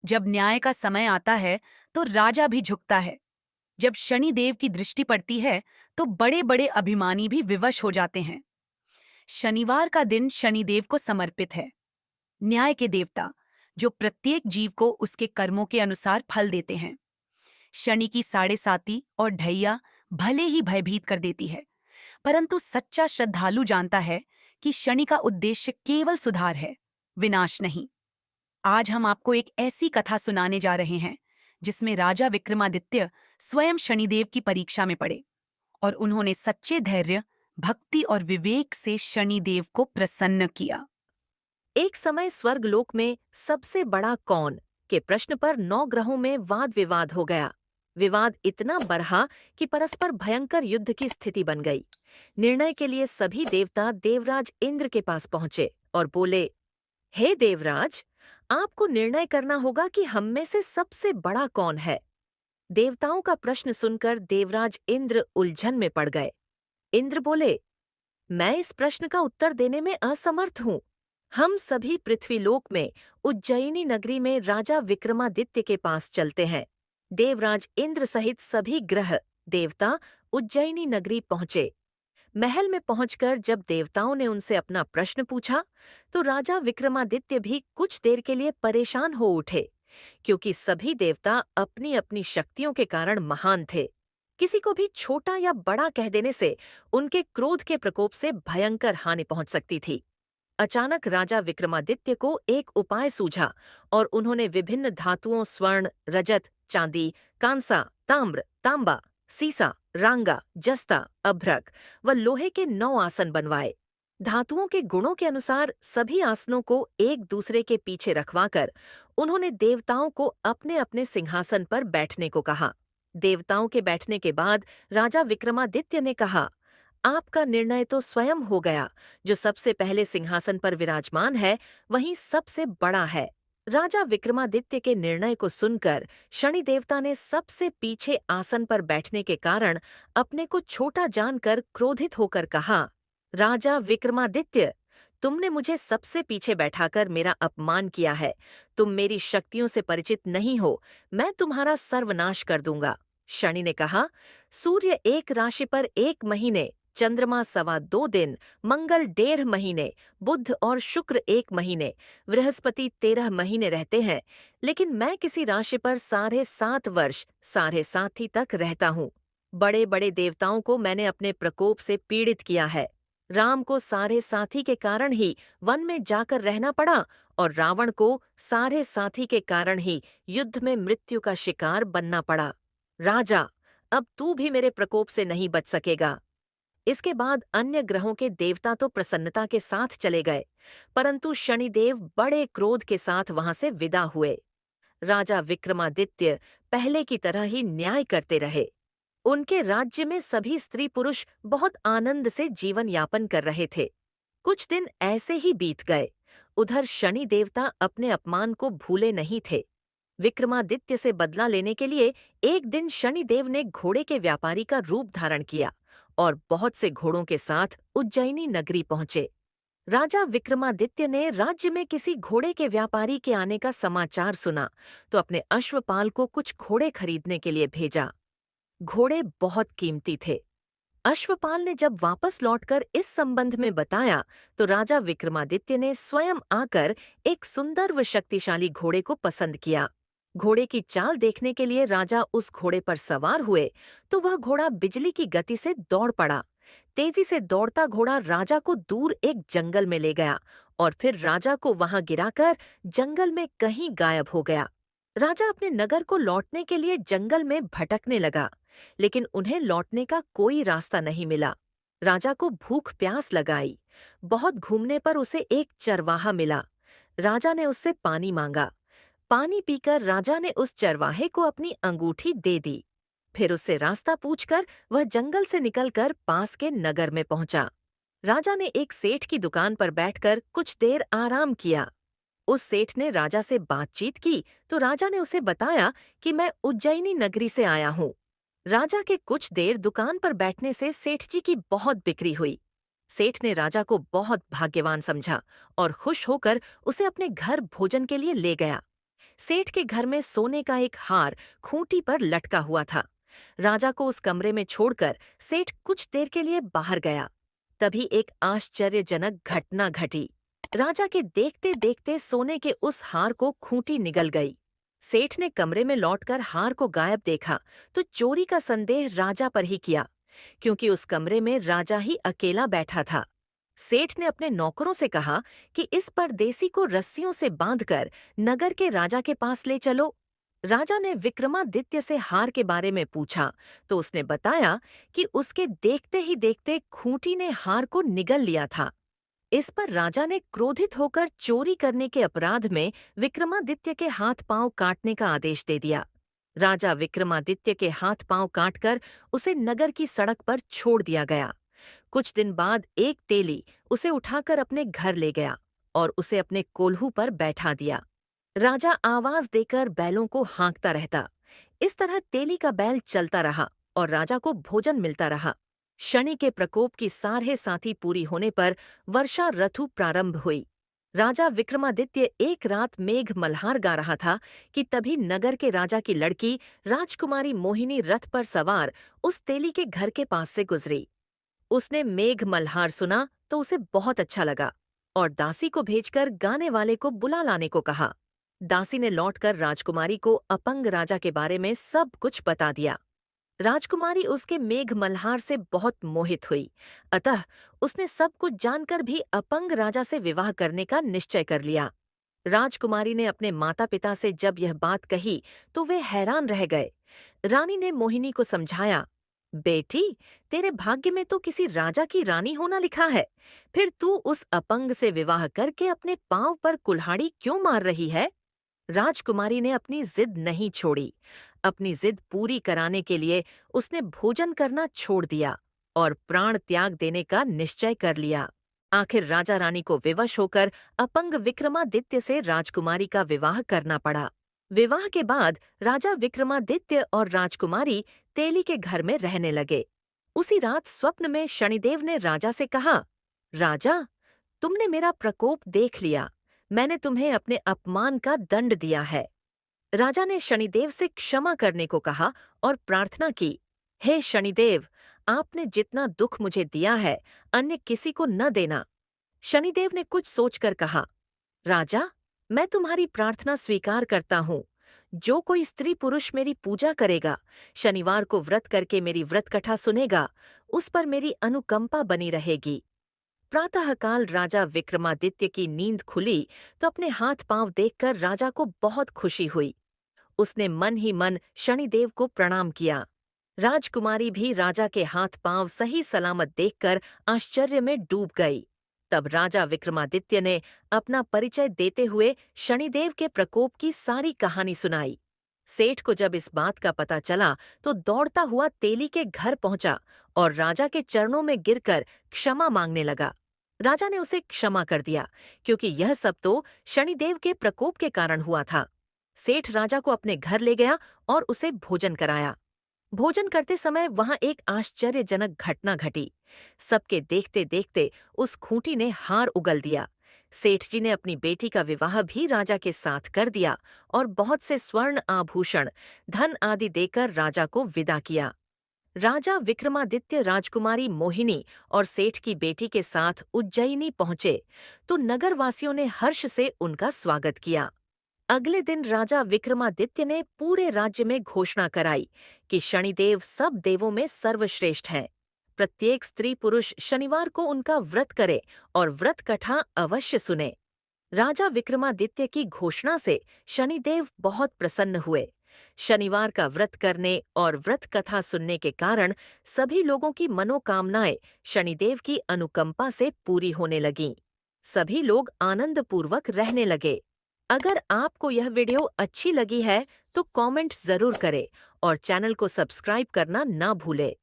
जब न्याय का समय आता है तो राजा भी झुकता है। जब शनिदेव की दृष्टि पड़ती है तो बड़े बड़े अभिमानी भी विवश हो जाते हैं। शनिवार का दिन शनिदेव को समर्पित है, न्याय के देवता, जो प्रत्येक जीव को उसके कर्मों के अनुसार फल देते हैं। शनि की साढ़े साती और ढैया भले ही भयभीत कर देती है, परंतु सच्चा श्रद्धालु जानता है कि शनि का उद्देश्य केवल सुधार है, विनाश नहीं। आज हम आपको एक ऐसी कथा सुनाने जा रहे हैं जिसमें राजा विक्रमादित्य स्वयं शनिदेव की परीक्षा में पड़े और उन्होंने सच्चे धैर्य, भक्ति और विवेक से शनिदेव को प्रसन्न किया। एक समय स्वर्गलोक में सबसे बड़ा कौन के प्रश्न पर 9 ग्रहों में वाद विवाद हो गया। विवाद इतना बढ़ा कि परस्पर भयंकर युद्ध की स्थिति बन गई। निर्णय के लिए सभी देवता देवराज इंद्र के पास पहुंचे और बोले, हे देवराज, आपको निर्णय करना होगा कि हम में से सबसे बड़ा कौन है। देवताओं का प्रश्न सुनकर देवराज इंद्र उलझन में पड़ गए। इंद्र बोले, मैं इस प्रश्न का उत्तर देने में असमर्थ हूँ। हम सभी पृथ्वीलोक में उज्जयिनी नगरी में राजा विक्रमादित्य के पास चलते हैं। देवराज इंद्र सहित सभी ग्रह देवता उज्जयिनी नगरी पहुंचे। महल में पहुंचकर जब देवताओं ने उनसे अपना प्रश्न पूछा तो राजा विक्रमादित्य भी कुछ देर के लिए परेशान हो उठे, क्योंकि सभी देवता अपनी अपनी शक्तियों के कारण महान थे। किसी को भी छोटा या बड़ा कह देने से उनके क्रोध के प्रकोप से भयंकर हानि पहुंच सकती थी। अचानक राजा विक्रमादित्य को एक उपाय सूझा और उन्होंने विभिन्न धातुओं स्वर्ण, रजत, चांदी, कांसा, ताम्र, तांबा, सीसा, रांगा, जस्ता, अभ्रक व लोहे के 9 आसन बनवाए। धातुओं के गुणों के अनुसार सभी आसनों को एक दूसरे के पीछे रखवाकर उन्होंने देवताओं को अपने अपने सिंहासन पर बैठने को कहा। देवताओं के बैठने के बाद राजा विक्रमादित्य ने कहा, आपका निर्णय तो स्वयं हो गया। जो सबसे पहले सिंहासन पर विराजमान है वही सबसे बड़ा है। राजा विक्रमादित्य के निर्णय को सुनकर शनि देवता ने सबसे पीछे आसन पर बैठने के कारण अपने को छोटा जानकर क्रोधित होकर कहा, राजा विक्रमादित्य, तुमने मुझे सबसे पीछे बैठाकर मेरा अपमान किया है। तुम मेरी शक्तियों से परिचित नहीं हो। मैं तुम्हारा सर्वनाश कर दूंगा। शनि ने कहा, सूर्य एक राशि पर 1 महीने, चंद्रमा 2.25 दिन, मंगल 1.5 महीने, बुध और शुक्र 1 महीने, बृहस्पति 13 महीने रहते हैं, लेकिन मैं किसी राशि पर 7.5 वर्ष 7.5 तक रहता हूँ। बड़े बड़े देवताओं को मैंने अपने प्रकोप से पीड़ित किया है। राम को 7.5 के कारण ही वन में जाकर रहना पड़ा और रावण को 7.5 के कारण ही युद्ध में मृत्यु का शिकार बनना पड़ा। राजा, अब तू भी मेरे प्रकोप से नहीं बच सकेगा। इसके बाद अन्य ग्रहों के देवता तो प्रसन्नता के साथ चले गए, परंतु शनिदेव बड़े क्रोध के साथ वहां से विदा हुए। राजा विक्रमादित्य पहले की तरह ही न्याय करते रहे। उनके राज्य में सभी स्त्री पुरुष बहुत आनंद से जीवन यापन कर रहे थे। कुछ दिन ऐसे ही बीत गए। उधर शनि देवता अपने अपमान को भूले नहीं थे। विक्रमादित्य से बदला लेने के लिए एक दिन शनिदेव ने घोड़े के व्यापारी का रूप धारण किया और बहुत से घोड़ों के साथ उज्जयिनी नगरी पहुंचे। राजा विक्रमादित्य ने राज्य में किसी घोड़े के व्यापारी के आने का समाचार सुना तो अपने अश्वपाल को कुछ घोड़े खरीदने के लिए भेजा। घोड़े बहुत कीमती थे। अश्वपाल ने जब वापस लौटकर इस संबंध में बताया तो राजा विक्रमादित्य ने स्वयं आकर एक सुंदर व शक्तिशाली घोड़े को पसंद किया। घोड़े की चाल देखने के लिए राजा उस घोड़े पर सवार हुए तो वह घोड़ा बिजली की गति से दौड़ पड़ा। तेजी से दौड़ता घोड़ा राजा को दूर एक जंगल में ले गया और फिर राजा को वहां गिराकर जंगल में कहीं गायब हो गया। राजा अपने नगर को लौटने के लिए जंगल में भटकने लगा, लेकिन उन्हें लौटने का कोई रास्ता नहीं मिला। राजा को भूख प्यास लगाई। बहुत घूमने पर उसे एक चरवाहा मिला। राजा ने उससे पानी मांगा। पानी पीकर राजा ने उस चरवाहे को अपनी अंगूठी दे दी। फिर उससे रास्ता पूछकर वह जंगल से निकलकर पास के नगर में पहुंचा। राजा ने एक सेठ की दुकान पर बैठकर कुछ देर आराम किया। उस सेठ ने राजा से बातचीत की तो राजा ने उसे बताया कि मैं उज्जयिनी नगरी से आया हूँ। राजा के कुछ देर दुकान पर बैठने से सेठ जी की बहुत बिक्री हुई। सेठ ने राजा को बहुत भाग्यवान समझा और खुश होकर उसे अपने घर भोजन के लिए ले गया। सेठ के घर में सोने का एक हार खूंटी पर लटका हुआ था। राजा को उस कमरे में छोड़कर सेठ कुछ देर के लिए बाहर गया। तभी एक आश्चर्यजनक घटना घटी। राजा के देखते देखते सोने के उस हार को खूंटी निगल गई। सेठ ने कमरे में लौटकर हार को गायब देखा तो चोरी का संदेह राजा पर ही किया, क्योंकि उस कमरे में राजा ही अकेला बैठा था। सेठ ने अपने नौकरों से कहा कि इस परदेसी को रस्सियों से बांधकर नगर के राजा के पास ले चलो। राजा ने विक्रमादित्य से हार के बारे में पूछा तो उसने बताया कि उसके देखते ही देखते खूंटी ने हार को निगल लिया था। इस पर राजा ने क्रोधित होकर चोरी करने के अपराध में विक्रमादित्य के हाथ पांव काटने का आदेश दे दिया। राजा विक्रमादित्य के हाथ पांव काटकर उसे नगर की सड़क पर छोड़ दिया गया। कुछ दिन बाद एक तेली उसे उठाकर अपने घर ले गया और उसे अपने कोल्हू पर बैठा दिया। राजा आवाज देकर बैलों को हाँकता रहता। इस तरह तेली का बैल चलता रहा और राजा को भोजन मिलता रहा। शनि के प्रकोप की सारे साथी पूरी होने पर वर्षा ऋतु प्रारंभ हुई। राजा विक्रमादित्य एक रात मेघ मल्हार गा रहा था कि तभी नगर के राजा की लड़की राजकुमारी मोहिनी रथ पर सवार उस तेली के घर के पास से गुजरी। उसने मेघ मल्हार सुना तो उसे बहुत अच्छा लगा और दासी को भेजकर गाने वाले को बुला लाने को कहा। दासी ने लौटकर राजकुमारी को अपंग राजा के बारे में सब कुछ बता दिया। राजकुमारी उसके मेघ मल्हार से बहुत मोहित हुई, अतः उसने सब कुछ जानकर भी अपंग राजा से विवाह करने का निश्चय कर लिया। राजकुमारी ने अपने माता पिता से जब यह बात कही तो वे हैरान रह गए। रानी ने मोहिनी को समझाया, बेटी, तेरे भाग्य में तो किसी राजा की रानी होना लिखा है, फिर तू उस अपंग से विवाह करके अपने पांव पर कुल्हाड़ी क्यों मार रही है? राजकुमारी ने अपनी जिद नहीं छोड़ी। अपनी जिद पूरी कराने के लिए उसने भोजन करना छोड़ दिया और प्राण त्याग देने का निश्चय कर लिया। आखिर राजा रानी को विवश होकर अपंग विक्रमादित्य से राजकुमारी का विवाह करना पड़ा। विवाह के बाद राजा विक्रमादित्य और राजकुमारी तेली के घर में रहने लगे। उसी रात स्वप्न में शनिदेव ने राजा से कहा, राजा, तुमने मेरा प्रकोप देख लिया। मैंने तुम्हें अपने अपमान का दंड दिया है। राजा ने शनिदेव से क्षमा करने को कहा और प्रार्थना की, हे शनिदेव, आपने जितना दुख मुझे दिया है अन्य किसी को न देना। शनिदेव ने कुछ सोचकर कहा, राजा, मैं तुम्हारी प्रार्थना स्वीकार करता हूँ। जो कोई स्त्री पुरुष मेरी पूजा करेगा, शनिवार को व्रत करके मेरी व्रत कथा सुनेगा, उस पर मेरी अनुकंपा बनी रहेगी। प्रातःकाल राजा विक्रमादित्य की नींद खुली तो अपने हाथ पांव देखकर राजा को बहुत खुशी हुई। उसने मन ही मन शनिदेव को प्रणाम किया। राजकुमारी भी राजा के हाथ पांव सही सलामत देखकर आश्चर्य में डूब गई। तब राजा विक्रमादित्य ने अपना परिचय देते हुए शनिदेव के प्रकोप की सारी कहानी सुनाई। सेठ को जब इस बात का पता चला तो दौड़ता हुआ तेली के घर पहुंचा और राजा के चरणों में गिरकर क्षमा मांगने लगा। राजा ने उसे क्षमा कर दिया, क्योंकि यह सब तो शनिदेव के प्रकोप के कारण हुआ था। सेठ राजा को अपने घर ले गया और उसे भोजन कराया। भोजन करते समय वहां एक आश्चर्यजनक घटना घटी। सबके देखते देखते उस खूंटी ने हार उगल दिया। सेठ जी ने अपनी बेटी का विवाह भी राजा के साथ कर दिया और बहुत से स्वर्ण आभूषण, धन आदि देकर राजा को विदा किया। राजा विक्रमादित्य राजकुमारी मोहिनी और सेठ की बेटी के साथ उज्जैनी पहुंचे तो नगरवासियों ने हर्ष से उनका स्वागत किया। अगले दिन राजा विक्रमादित्य ने पूरे राज्य में घोषणा कराई कि शनिदेव सब देवों में सर्वश्रेष्ठ है। प्रत्येक स्त्री पुरुष शनिवार को उनका व्रत करे और व्रत कथा अवश्य सुने। राजा विक्रमादित्य की घोषणा से शनिदेव बहुत प्रसन्न हुए। शनिवार का व्रत करने और व्रत कथा सुनने के कारण सभी लोगों की मनोकामनाएं शनिदेव की अनुकंपा से पूरी होने लगीं। सभी लोग आनंदपूर्वक रहने लगे। अगर आपको यह वीडियो अच्छी लगी है तो कमेंट जरूर करें और चैनल को सब्सक्राइब करना ना भूलें।